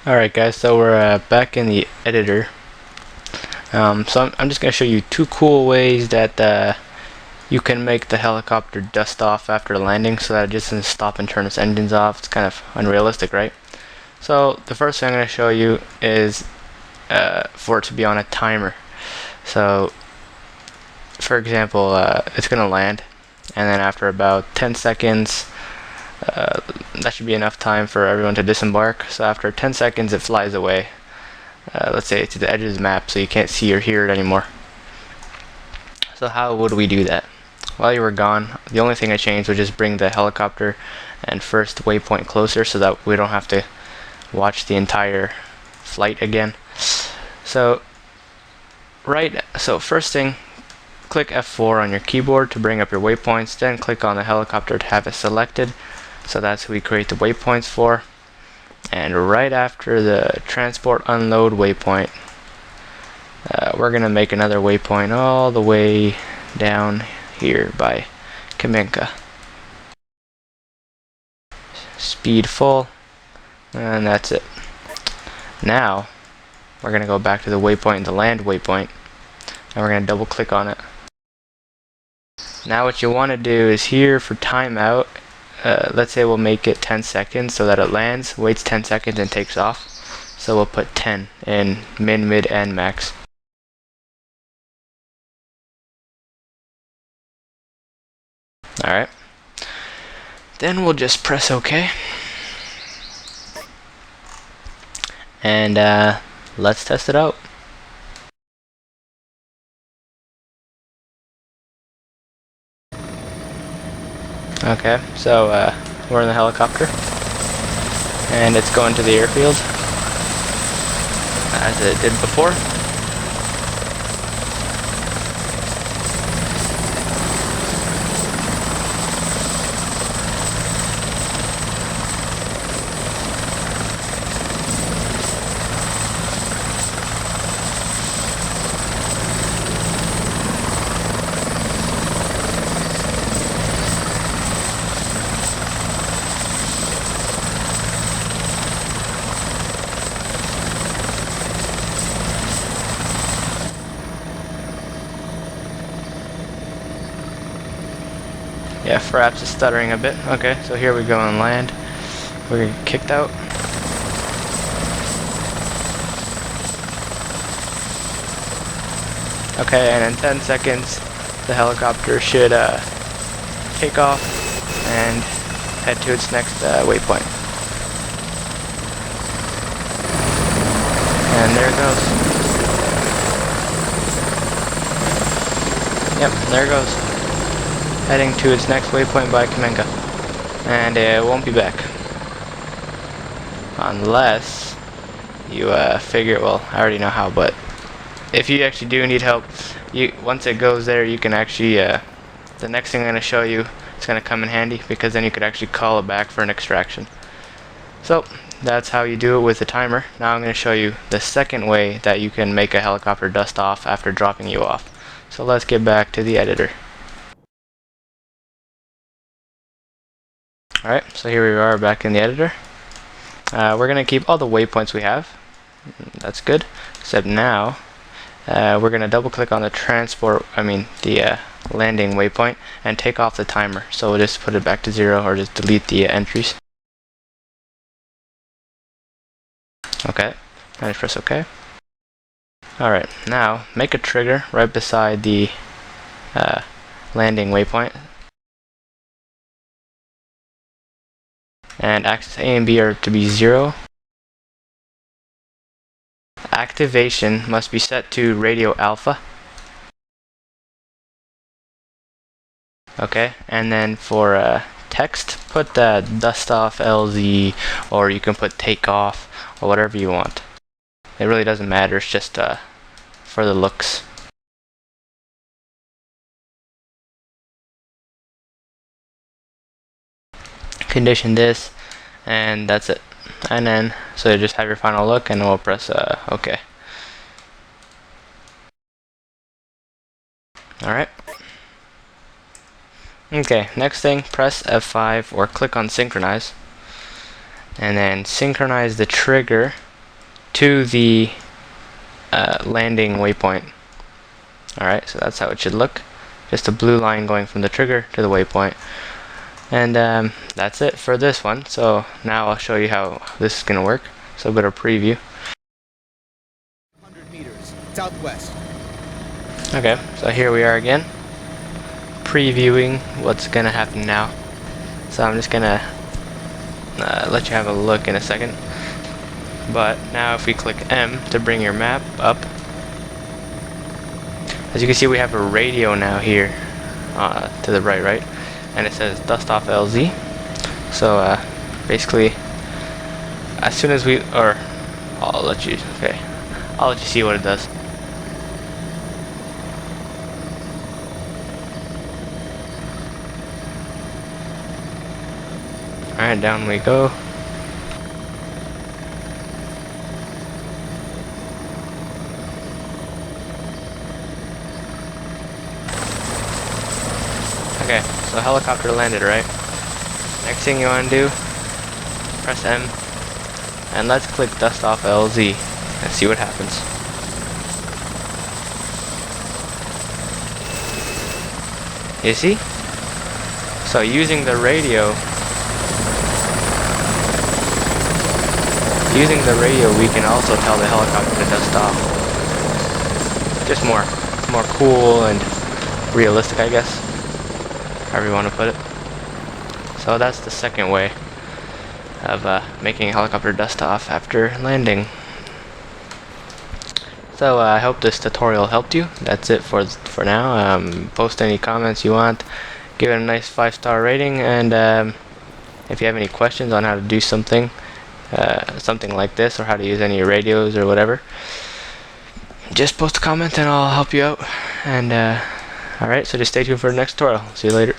Alright guys, so we're back in the editor. So I'm just going to show you two cool ways that you can make the helicopter dust off after landing so that it just doesn't stop and turn its engines off. It's kind of unrealistic, right? So the first thing I'm going to show you is for it to be on a timer. So for example, it's going to land, and then after about 10 seconds that should be enough time for everyone to disembark. So after 10 seconds it flies away, let's say to the edge of the map, so you can't see or hear it anymore. So how would we do that? While you were gone, the only thing I changed was just bring the helicopter and first waypoint closer so that we don't have to watch the entire flight again. So first thing, click F4 on your keyboard to bring up your waypoints, then click on the helicopter to have it selected. So that's who we create the waypoints for. And right after the transport unload waypoint, we're going to make another waypoint all the way down here by Kamenka. Speed full, and that's it. Now we're going to go back to the waypoint, the land waypoint, and we're going to double click on it. Now what you want to do is here for timeout, let's say we'll make it 10 seconds so that it lands, waits 10 seconds and takes off. So we'll put 10 in min, mid, and max. Alright. Then we'll just press OK. And let's test it out. Okay, so we're in the helicopter, and it's going to the airfield, as it did before. Yeah, perhaps it's stuttering a bit. Okay, so here we go on land. We're gonna get kicked out. Okay, and in 10 seconds, the helicopter should take off and head to its next waypoint. And there it goes. Yep, there it goes. Heading to its next waypoint by Kamenka, and it won't be back unless you figure, well, I already know how, but if you actually do need help, once it goes there, you can actually the next thing I'm going to show you, it's going to come in handy, because then you could actually call it back for an extraction. So that's how you do it with the timer. Now I'm going to show you the second way that you can make a helicopter dust off after dropping you off. So let's get back to the editor. Alright, so here we are back in the editor. We're going to keep all the waypoints we have. That's good. Except now, we're going to double click on the the landing waypoint and take off the timer. So we'll just put it back to 0 or just delete the entries. Okay, and press OK. Alright, now make a trigger right beside the landing waypoint. And axis A and B are to be 0. Activation must be set to radio alpha. Okay, and then for text, put dust off LZ, or you can put take off, or whatever you want. It really doesn't matter, it's just for the looks. Condition this, and that's it. And then so you just have your final look, and we'll press OK. Alright. Okay, next thing, press F5 or click on synchronize, and then synchronize the trigger to the landing waypoint. Alright, so that's how it should look. Just a blue line going from the trigger to the waypoint. And that's it for this one. So now I'll show you how this is going to work. So go to preview. 100 meters southwest. Okay, so here we are again, previewing what's going to happen now. So I'm just going to let you have a look in a second. But now if we click M to bring your map up, as you can see we have a radio now here to the right, and it says dust off LZ. So basically, as soon as I'll let you see what it does. Alright, down we go. Okay, so helicopter landed, right? Next thing you want to do, press M, and let's click dust off LZ and see what happens. You see? So using the radio, we can also tell the helicopter to dust off. Just more cool and realistic, I guess. However you want to put it. So that's the second way of making a helicopter dust off after landing. So I hope this tutorial helped you. That's it for now. Post any comments you want. Give it a nice 5-star rating, and if you have any questions on how to do something like this, or how to use any radios or whatever, just post a comment and I'll help you out. And alright, so just stay tuned for the next tutorial. See you later.